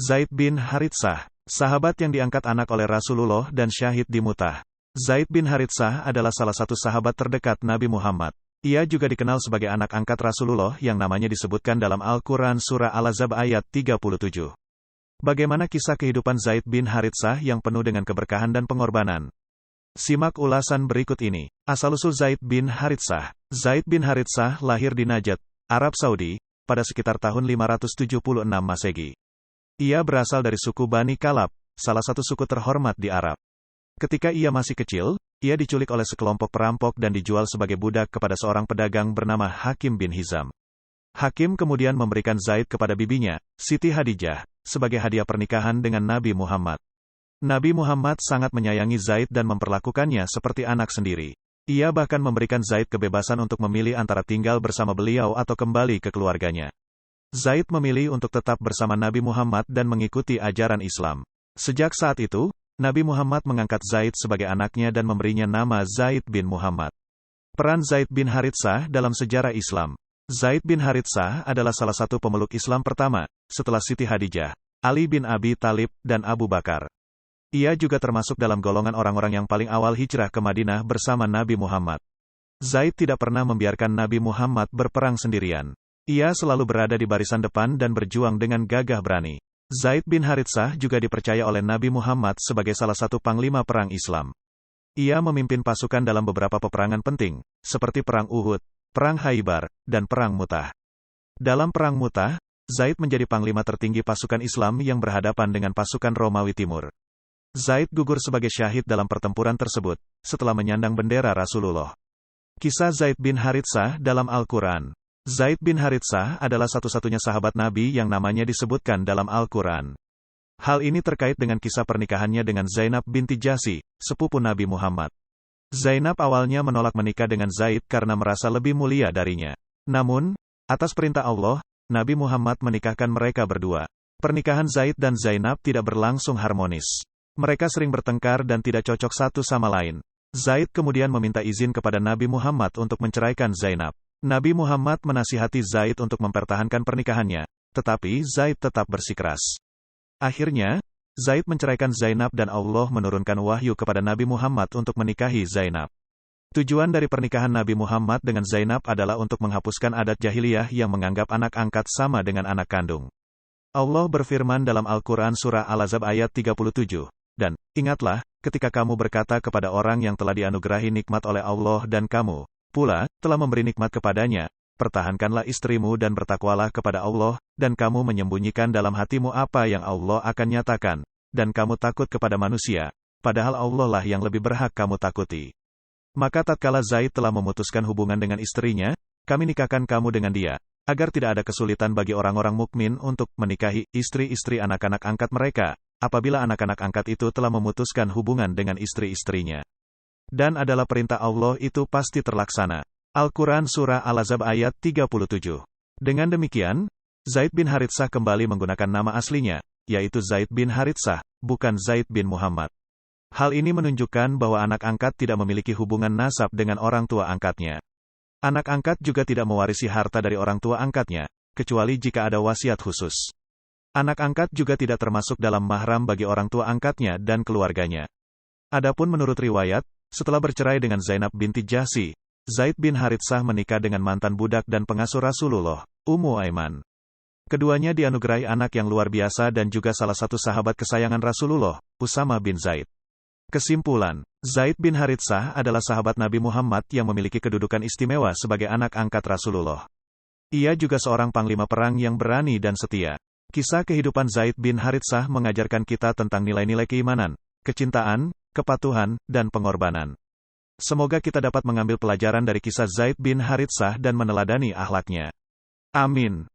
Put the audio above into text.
Zaid bin Haritsah, sahabat yang diangkat anak oleh Rasulullah dan syahid di Mu'tah. Zaid bin Haritsah adalah salah satu sahabat terdekat Nabi Muhammad. Ia juga dikenal sebagai anak angkat Rasulullah yang namanya disebutkan dalam Al-Quran Surah Al-Ahzab ayat 37. Bagaimana kisah kehidupan Zaid bin Haritsah yang penuh dengan keberkahan dan pengorbanan? Simak ulasan berikut ini. Asal-usul Zaid bin Haritsah. Zaid bin Haritsah lahir di Najd, Arab Saudi, pada sekitar tahun 576 Masehi. Ia berasal dari suku Bani Kalab, salah satu suku terhormat di Arab. Ketika ia masih kecil, ia diculik oleh sekelompok perampok dan dijual sebagai budak kepada seorang pedagang bernama Hakim bin Hizam. Hakim kemudian memberikan Zaid kepada bibinya, Siti Hadijah, sebagai hadiah pernikahan dengan Nabi Muhammad. Nabi Muhammad sangat menyayangi Zaid dan memperlakukannya seperti anak sendiri. Ia bahkan memberikan Zaid kebebasan untuk memilih antara tinggal bersama beliau atau kembali ke keluarganya. Zaid memilih untuk tetap bersama Nabi Muhammad dan mengikuti ajaran Islam. Sejak saat itu, Nabi Muhammad mengangkat Zaid sebagai anaknya dan memberinya nama Zaid bin Muhammad. Peran Zaid bin Haritsah dalam sejarah Islam. Zaid bin Haritsah adalah salah satu pemeluk Islam pertama, setelah Siti Hadijah, Ali bin Abi Thalib, dan Abu Bakar. Ia juga termasuk dalam golongan orang-orang yang paling awal hijrah ke Madinah bersama Nabi Muhammad. Zaid tidak pernah membiarkan Nabi Muhammad berperang sendirian. Ia selalu berada di barisan depan dan berjuang dengan gagah berani. Zaid bin Haritsah juga dipercaya oleh Nabi Muhammad sebagai salah satu panglima perang Islam. Ia memimpin pasukan dalam beberapa peperangan penting, seperti Perang Uhud, Perang Khaybar, dan Perang Mu'tah. Dalam Perang Mu'tah, Zaid menjadi panglima tertinggi pasukan Islam yang berhadapan dengan pasukan Romawi Timur. Zaid gugur sebagai syahid dalam pertempuran tersebut, setelah menyandang bendera Rasulullah. Kisah Zaid bin Haritsah dalam Al-Quran. Zaid bin Haritsah adalah satu-satunya sahabat Nabi yang namanya disebutkan dalam Al-Quran. Hal ini terkait dengan kisah pernikahannya dengan Zainab binti Jahsy, sepupu Nabi Muhammad. Zainab awalnya menolak menikah dengan Zaid karena merasa lebih mulia darinya. Namun, atas perintah Allah, Nabi Muhammad menikahkan mereka berdua. Pernikahan Zaid dan Zainab tidak berlangsung harmonis. Mereka sering bertengkar dan tidak cocok satu sama lain. Zaid kemudian meminta izin kepada Nabi Muhammad untuk menceraikan Zainab. Nabi Muhammad menasihati Zaid untuk mempertahankan pernikahannya, tetapi Zaid tetap bersikeras. Akhirnya, Zaid menceraikan Zainab dan Allah menurunkan wahyu kepada Nabi Muhammad untuk menikahi Zainab. Tujuan dari pernikahan Nabi Muhammad dengan Zainab adalah untuk menghapuskan adat jahiliyah yang menganggap anak angkat sama dengan anak kandung. Allah berfirman dalam Al-Quran Surah Al-Ahzab ayat 37, dan, ingatlah, ketika kamu berkata kepada orang yang telah dianugerahi nikmat oleh Allah dan kamu pula telah memberi nikmat kepadanya, pertahankanlah istrimu dan bertakwalah kepada Allah, dan kamu menyembunyikan dalam hatimu apa yang Allah akan nyatakan, dan kamu takut kepada manusia, padahal Allah lah yang lebih berhak kamu takuti. Maka tatkala Zaid telah memutuskan hubungan dengan istrinya, kami nikahkan kamu dengan dia, agar tidak ada kesulitan bagi orang-orang mukmin untuk menikahi istri-istri anak-anak angkat mereka, apabila anak-anak angkat itu telah memutuskan hubungan dengan istri-istrinya. Dan adalah perintah Allah itu pasti terlaksana. Al-Quran Surah Al-Ahzab ayat 37. Dengan demikian, Zaid bin Haritsah kembali menggunakan nama aslinya, yaitu Zaid bin Haritsah, bukan Zaid bin Muhammad. Hal ini menunjukkan bahwa anak angkat tidak memiliki hubungan nasab dengan orang tua angkatnya. Anak angkat juga tidak mewarisi harta dari orang tua angkatnya, kecuali jika ada wasiat khusus. Anak angkat juga tidak termasuk dalam mahram bagi orang tua angkatnya dan keluarganya. Adapun menurut riwayat, setelah bercerai dengan Zainab binti Jahsy, Zaid bin Haritsah menikah dengan mantan budak dan pengasuh Rasulullah, Ummu Aiman. Keduanya dianugerahi anak yang luar biasa dan juga salah satu sahabat kesayangan Rasulullah, Usama bin Zaid. Kesimpulan, Zaid bin Haritsah adalah sahabat Nabi Muhammad yang memiliki kedudukan istimewa sebagai anak angkat Rasulullah. Ia juga seorang panglima perang yang berani dan setia. Kisah kehidupan Zaid bin Haritsah mengajarkan kita tentang nilai-nilai keimanan, kecintaan, kepatuhan, dan pengorbanan. Semoga kita dapat mengambil pelajaran dari kisah Zaid bin Haritsah dan meneladani akhlaknya. Amin.